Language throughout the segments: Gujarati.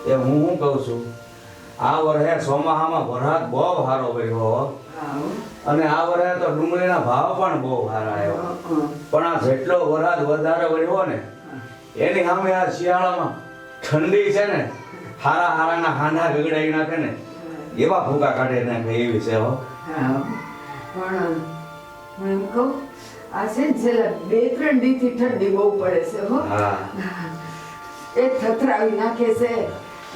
એ હું કહું છું, આ વર્ષે ચોમાસામાં વરસાદ બહુ સારો પડ્યો અને આ વર્ષે તો ડુંગળીના ભાવ પણ બહુ સારા આવ્યા. પણ આ જેટલો વરસાદ વધારે પડ્યો ને એની સામે આ શિયાળામાં ઠંડી છે ને હારા હારાના હાંડા ગગડાઈ નાખે ને એવા ભૂકા કાઢી નાખે એવી છે હો. પણ હું એમ કહું આ છે ને છેલ્લા 2-3 દીથી ઠંડી બહુ પડે છે હો. એ થથરાવી નાખે છે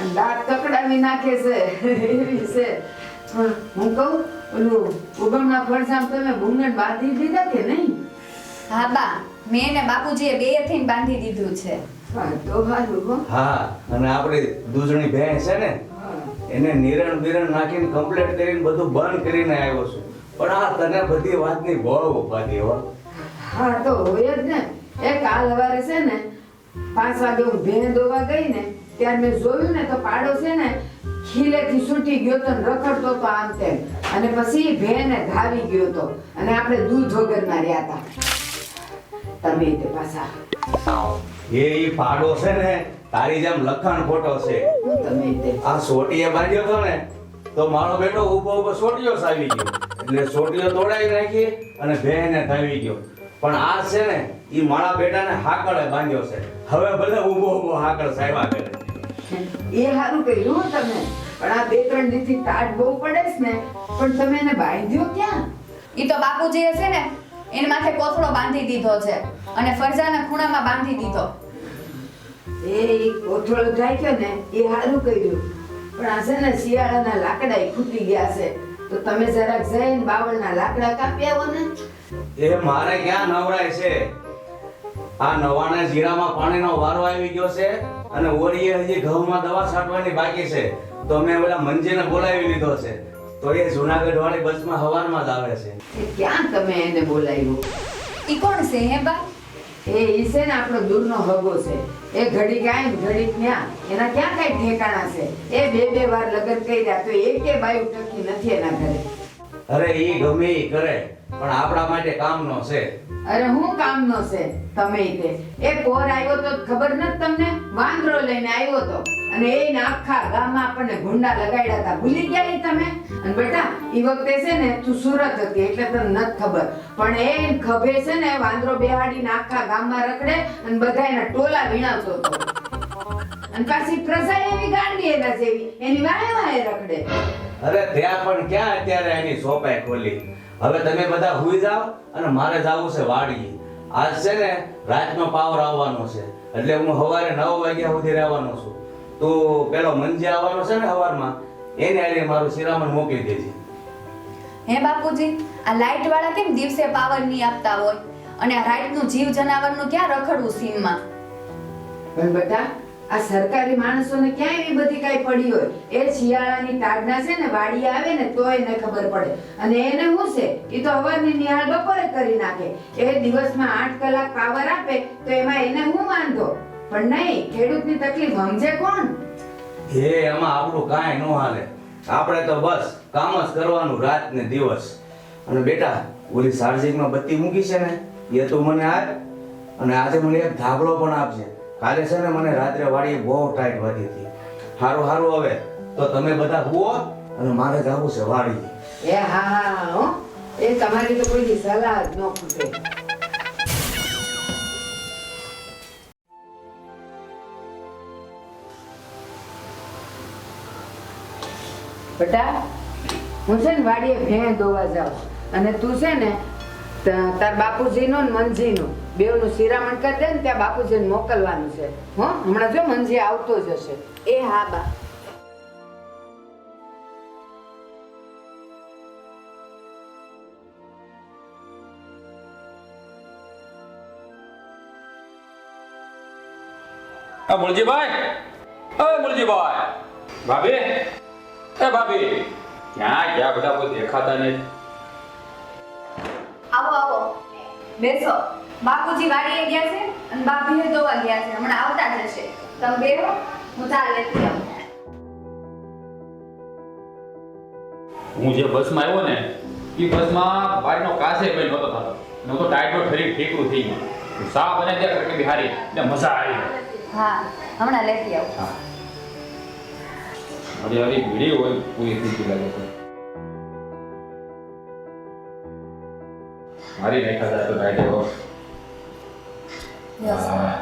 અને દાંત કકડાવી નાખે છે એવી છે. પણ હું કહું ઓલું ઉગમના ફરસાણ તમે ભૂંગણ બાંધી દીધા કે નહીં? હા બા, મેં ને બાપુજીએ બેયથી બાંધી દીધું છે. હા તો સારું હો. હા, અને આપણી દૂધણી ભેંસ છે ને એને નિરણ બિરણ નાખીને કમ્પ્લીટ કરીને બધું બંધ કરીને આવ્યો છું. પણ આ તને બધી વાતની બહુ ઉપાધિ હો. હા તો હોય જ ને. એ કાલ સવારે છે ને 5 વાગે હું ભેં દોવા ગઈ ને ત્યારે મેં જોયું ને તો પાડો છે ને ખીલેથી છૂટી ગયો તો ને રખડતો તો આમ તેમ અને પછી ભેંને ધાવી ગયો તો અને આપણે દૂધ વગરના રહ્યા હતા. તમે તે પાછા એ પાડો છે ને તારી જેમ લખણ ખોટો છે. તમે તે આ સોટીએ બાંધ્યો તો ને તો મારો બેટો ઊભો ઊભો સોટીયો સાવી ગયો એટલે સોટીયો તોડાવી નાખી અને ભેંને ધાવી ગયો. પણ આ છે ને ઈ મારા બેટાને હાકળે બાંધ્યો છે. હવે ભલે ઊભો ઊભો હાકળ સાવ્યા કરે. એ સારું કર્યું હો તમે. પણ આ 2-3 દીથી તાટ બહુ પડે છે ને પણ તમે એને બાંધ્યો ક્યાં? ઈ તો બાપુજીએ છે ને એના માથે કોથળો બાંધી દીધો છે અને ફરજાના ખૂણામાં બાંધી દીધો. એ કોથળો ઢાંક્યો ને એ સારું કર્યું. પણ આ છે ને શિયાળાના લાકડા ખૂટી ગયા છે તો તમે જરાક જઈને બાવળના લાકડા કાપી આવો ને. એ મારે ક્યાં નવરાય છે. આ નવાના જીરામાં પાણીનો વારો આવી ગયો છે અને ઓરીએ હજી ઘઉંમાં દવા છાંટવાની બાકી છે તો મેં ઓલા મંજીને બોલાવી લીધો છે તો એ જુનાગઢ વાળી બસમાં હવારમાં જ આવે છે. એ ક્યાં તમે એને બોલાવ્યો? ઈ કોણ છે હે બા? એ ઈ છે ને આપણો દૂરનો હગો છે. એ ઘડી કાંઈ ને ઘડી ત્યાં એના ક્યાં કઈ ઠેકાણા છે? એ 2-2 વાર લગ્ન કર્યા તો એકે બાયું ટકી નથી એના ઘરે. અરે ઈ ગમે ઈ કરે પણ આપણા માટે કામનો છે. અરે હું કામનો છે તમે તે એ પોર આવ્યો તો ખબર નથી તમને? વાંદરો લઈને આવ્યો તો અને એને આખા ગામમાં આપણને ગુંડા લગાડ્યા હતા. ભૂલી ગયા ઈ તમે? અને બેટા ઈ વખતે છે ને તું સુરત હતી એટલે તને નથી ખબર પણ એ ખભે છે ને વાંદરો બેહાડીને આખા ગામમાં રખડે અને બધા એના ટોલા વીણાવતો હતો અને પાછી પ્રજા એવી ગાંડી એના જેવી એની વાહે વાહે રખડે. અરે ત્યાં પણ ક્યાં અત્યારે એની સોપાઈ ખોલી. હવે તમે બધા હુઈ જાવ અને મારે જાવું છે વાડીએ. આજ છે ને રાતનો પાવર આવવાનો છે એટલે હું સવારે 9 વાગ્યા સુધી રહેવાનો છું. તું પેલો મંજી આવવાનો છે ને સવારમાં એને આવીને મારું શિરામણ મોકલી દેજે. હે બાપુજી, આ લાઈટ વાળા કેમ દિવસે પાવર નહીં આપતા હોય અને આ રાતનું જીવ જનાવરનું ક્યાં રખડવું સીમમાં? પણ બેટા આ સરકારી માણસોને ક્યાં એવી બધી કાઈ પડી હોય? એ શિયાળાની તાડના છે ને વાડી આવે ને તો એને ખબર પડે અને એને શું છે એ તો હવારની નિહાળ બપોરે કરી નાખે. એ દિવસમાં 8 કલાક પાવર આપે તો એમાં એને શું વાંધો? પણ નહીં, ખેડૂતની તકલીફ સમજે કોણ? હે એમાં આપણું કાંઈ ન હાલે. આપણે તો બસ કામ જ કરવાનું રાત ને દિવસ. અને બેટા ઓલી ચાર્જિંગમાં બત્તી મૂકી છે ને એ તું મને આપ અને આજે મને એક ધાબળો પણ આપજે. કાલે છે ને મને રાત્રે વાડીએ બહુ ટાઈટ વાગી હતી. હારું હારું હવે તો તમે બધા હુઓ અને મારે જવું છે વાડીએ. એ હા હા હો, એ તમારી તો કોઈ સલાહ જ ન ખૂટે. બેટા હું છે ને વાડીએ ભેં દોવા જાઉં અને તું છે ને તાર બાપુજીનું ને મંજીનું બેવનું શિરામણ કરી દે ને ત્યાં બાપુજીને મોકલવાનું છે. હો હમણાં જો મંજી આવતો જ હશે. એ હા બા. મુરજીભાઈ, મુરજીભાઈ, ભાભી, ભાભી, ક્યાં ગયા બધા કોઈ દેખાતા નહીં? આવો આવો બેસો. બાપુજી વાડીએ ગયા છે અને બાપીએ દોવા ગયા છે. હમણાં આવતા જ હશે. તમે બેહો, હું ચા લેતી આવું. હું જે બસમાં આવ્યો ને એ બસમાં વાડીનો કાસે ભાઈ નહોતો થતો. નહોતો ટાઈટનો ઠરી ઠીકરું થઈ ગયું. સા બને ત્યાં કરકે બિહારી એટલે મજા આવી. હા, હમણાં લેતી આવું. હા. મારી આવી ભીડી હોય કોઈ સ્થિતિ લાગે છે મારી નહીં ખાતા તો ટાઈટ એવો યસ હા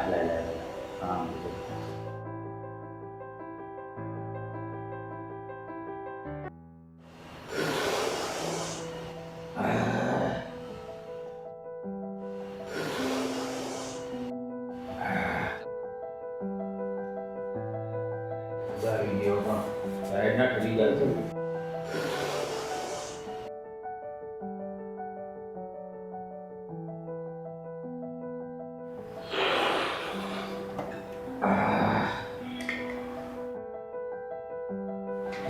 આવી ગયો પણ ટાઈટ ના ઠરી જાય છે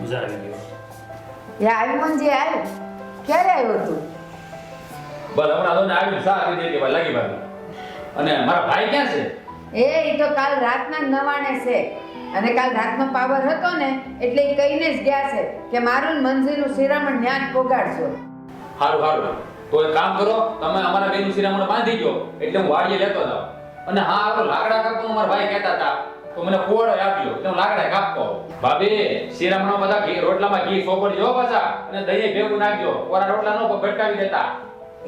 મજા આવી ગયો આવ્યું જે આવ્યું ક્યારે આવ્યો તું બસ હમણાં તો આવ્યું સા કરી દે કે ભાઈ લાગી ભાઈ અને મારા ભાઈ ક્યાં છે એ તો કાલ રાતના 9 વાગે છે અને કાલ રાતનો પાવર હતો ને એટલે એ કહીને જ ગયા છે કે મારું ને મંજીનું શિરામણ ન્યા જ પોગાડજો. સારું સારું તો એક કામ કરો તમે અમારા બેનું શિરામણ બાંધી ગયો એટલે હું વાડીએ લેતો જાવ અને હા આ તો લાકડા કાપતો મારા ભાઈ કહેતા હતા તો મને કુવાડો આપ્યો એટલે હું લાકડા કાપતો ભાભી શિરામણમાં બધા ઘી રોટલામાં ઘી સોપડજો પાછા અને દહીં ભેગું નાખજો કોરા રોટલા નો ભટકાવી દેતા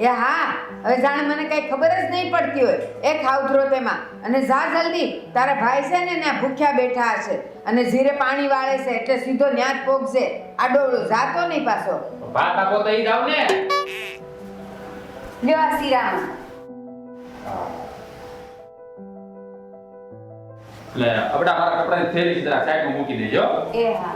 એ હા હવે જાણે મને કઈ ખબર જ નહીં પડતી હોય એ ખાવધરો તેમાં અને જા જલ્દી તારા ભાઈ છે ને ત્યાં ભૂખ્યા બેઠા હશે અને જીરે પાણી વાળે છે એટલે સીધો ન્યા જ પોગશે આડોળો જાતો નહીં પાછો ભાત આપો તો ઈ જાવ ને લ્યો આ શિરામણ એટલે આપડા મારા કપડાની થેલી જરા સાઈડમાં મૂકી દેજો એ હા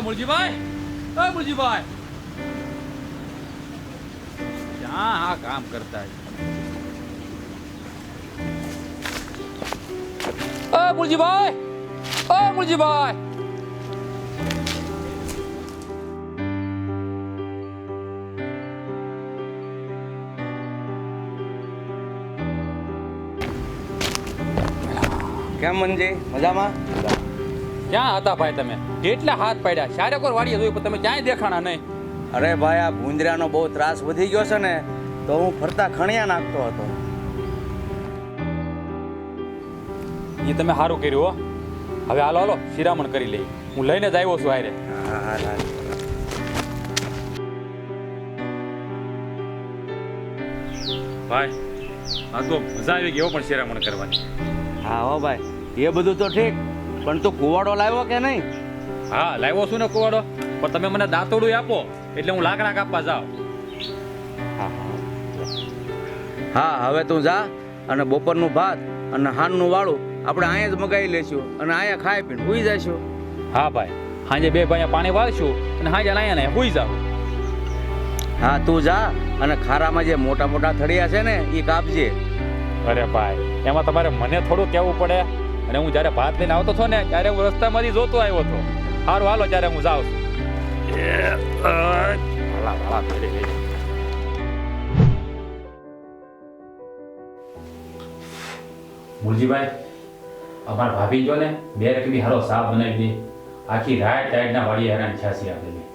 મુરજીભાઈ ક્યાં આ કામ કરતા મુરજીભાઈ કેમ મંજી મજામાં? ક્યાં હતા ભાઈ તમે કેટલા હાથ પાડ્યા ચારે કોર વાડીએ જોયું પણ તમે ક્યાંય દેખાણા નહીં અરે ભાઈ આ ભૂંદરાનો બહુ ત્રાસ વધી ગયો છે ને તો હું ફરતા ખણિયા નાખતો હતો. એ તમે સારું કર્યું હો હવે હાલો હાલો શિરામણ કરી લઈ હું લઈને જ આવ્યો છું હારે હા હા હા ભાઈ આ તો મજા આવી ગઈ હો પણ શિરામણ કરવાની હા હો ભાઈ એ બધું તો ઠીક પણ તું કુવાડો લાવ્યો કે નહીં? હા લાવ્યો છું ને કુવાડો પણ તમે મને દાંતોડું આપો એટલે હું લાકડા કાપવા જાઉં હા હવે તું જા અને બપોરનું ભાત અને હાનનું વાળું આપણે અહીંયા જ મગાવી લેશું અને અહીંયા ખાઈ પીને સુઈ જઈશું. હા ભાઈ સાંજે બે ભાઈ પાણી વાળશું અને સાંજે અહીંયા ને સુઈ જાવ હા તું જા અને ખારામાં જે મોટા મોટા થળિયા છે ને એ કાપજે. અરે ભાઈ એમાં તમારે મને થોડું કહેવું પડે અને હું જ્યારે ભાત લઈને આવતો હતો ને ત્યારે હું રસ્તામાંથી જોતો આવ્યો હતો સારું હાલો ત્યારે હું જાઉં મુરજીભાઈ અમારા ભાભી જો ને બે રકમી હારો સાફ બનાવી દે આખી રાત ટાઈટના વાળી હેરાન છ્યાસી આપેલી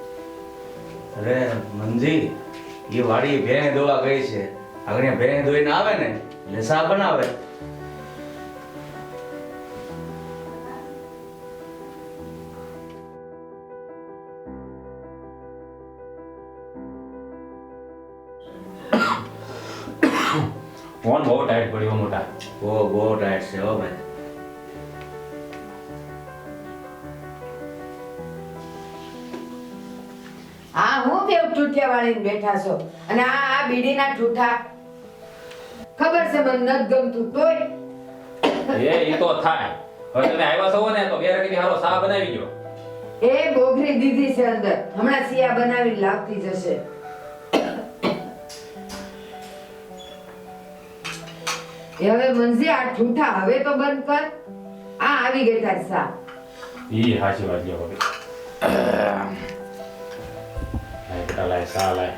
અરે મંજી એ વાડી ભેં દોવા ગઈ છે આગળ ભેં ધોઈને આવે ને એટલે સા બનાવે. ફોન બહુ ટાઈટ પડ્યો મોટા બહુ ટાઈટ છે હો ભાઈ. હા હું બે ઠૂઠિયા વાળીને બેઠા છો અને આ બીડીના ઠૂઠા ખબર છે મને નથી ગમતું તોય એ તો થાય. હવે તમે આવ્યા છો ને તો બે રકીની હારો સા બનાવી ગયો. એ બોઘરી દીધી છે અંદર હમણાં સિયા બનાવીને લાવતી જશે એ હવે મંજી આ ઠૂઠા હવે તો બંધ કર આ આવી ગઈ તારી સા ઈ હાચી વાત લ્યો હવે. લાય બેટા લાય સા લાય.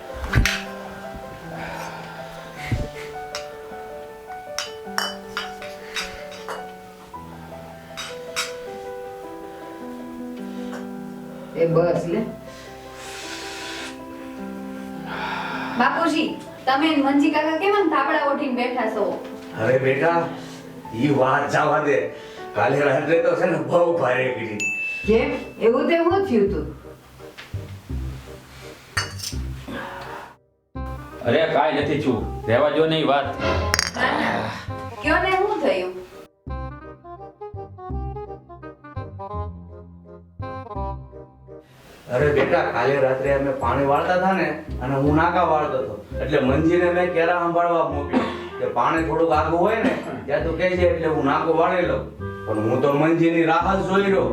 એ બસ લે બાપુજી તમે ને મંજી કાકા કેમ આમ તાપડા ઓઢીને બેઠા છો? અરે બેટા ઈ વાત જવા દે. કાલે રાત્રે તો છે ને બહુ ભારે કરી. કેમ એવું તે હું થયું તું અરે કાઈ નથી છું. રહેવા જો નહીં વાત. ના ના કયો ને શું થયું? અરે બેટા કાલે રાત્રે અમે પાણી વાળતા હતા ને અને હું નાકા વાળતો હતો એટલે મંજીને મેં કેરા સંભાળવા મોકલ્યો કે પાણી થોડુંક આગું હોય ને ત્યાં તો કહે છે એટલે હું નાકો વાળી લઉં. પણ હું તો મંજીની રાહ જ જોઈ રહ્યો.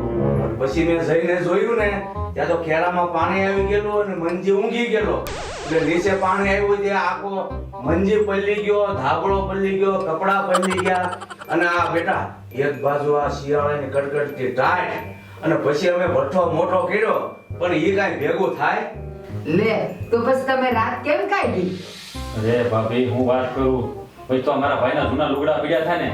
પછી મેં જઈને જોયું ને ત્યાં તો કેરામાં પાણી આવી ગયેલું અને મંજી ઊંઘી ગયેલો. એટલે નીચે પાણી આવ્યું ત્યાં આખો મંજી પલળી ગયો, ધાબળો પલળી ગયો, કપડા પલળી ગયા. અને આ બેટા એક બાજુ આ શિયાળાની કડકડતી ટાઈટ અને પછી અમે ભઠ્ઠો મોટો કર્યો પણ એ કાંઈ ભેગું થાય? લે તો પછી તમે રાત કેમ કાઢી અરે ભાભી હું વાત કરું. પછી તો અમારા ભાઈના જૂના લુગડા પીડ્યા થાય ને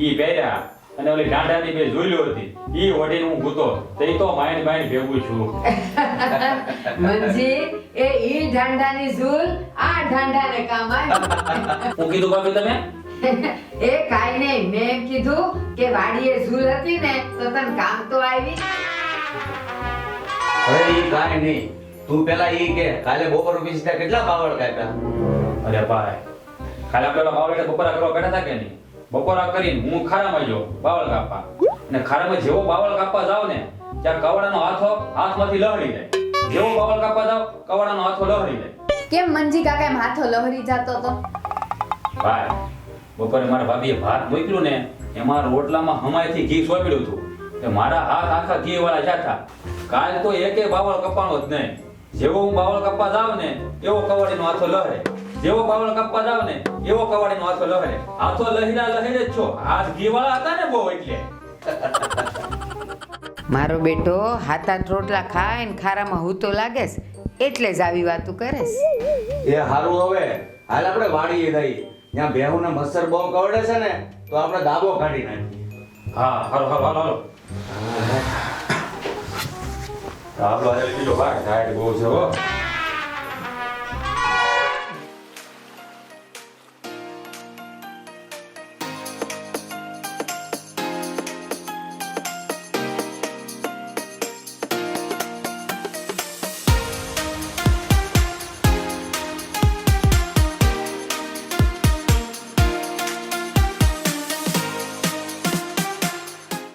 ઈ પહેર્યા અને ઓલી ડાંડાની બે જોઈલી હતી ઈ ઓઢીને હું ગૂતો તો ઈ તો માઈન બાઈન ભેગું છું. મંજી એ ઈ ઢાંડાની ઝૂલ આ ઢાંડાને કામ આવી હું કીધું ભાભી તમે? એ કાઈ નહીં મેં એમ કીધું કે વાડીએ ઝૂલ હતી ને તો તને કામ તો આવી હવે ઈ કાંઈ નહીં. તું પેલા ઈ કે કાલે બપોર પછી કેટલા બાવળ કાપ્યા? અરે ભાઈ કાલે આપણે બાવળે બપોરા કરવા બેઠા હતા કે નહીં? બપોરા કરીને હું ખારામાં ગયો બાવળ કાપવા અને ખારામાં જેવો બાવળ કાપવા જાવ ને ત્યાં કવડાનો હાથો હાથમાંથી લહરી જાય. જેવો બાવળ કાપવા જાવ કવડાનો હાથો લહરી જાય. કેમ મંજી કાકા એમ હાથો લહરી જાતો તો? ભાઈ બપોરે મારા ભાભીએ ભાત મોકલ્યું ને એમાં રોટલામાં હમાયથી ઘી સોંપડ્યું હતું કે મારા હાથ આખા ઘી વાળા જાતા. કાલ તો એકે બાવળ કપાણો જ નહીં. જેવો હું બાવળ કાપવા જાવ ને એવો કવાડીનો હાથો લહરે. જેવો બાવળ કાપવા જાવ ને એવો કવાડીનો હાથો લહરે. હાથો લહેરા લહેરે જ છો. હાથ ઘી વાળા હતા ને બહુ એટલે. મારો બેટો હાથા રોટલા ખાય ને ખારામાં હૂતો લાગેસ એટલે જ આવી વાતું કરેસ એ હારું હવે હાલ આપણે વાડીએ થઈ. ત્યાં બેહુને મચ્છર બહુ કરડે છે ને તો આપણે દાબો કાઢી નાખીએ. હા હાલો હાલો હાલો હાલો. આપણો આજે બીજો ભાગ ટાઈટ બહુ છે હો.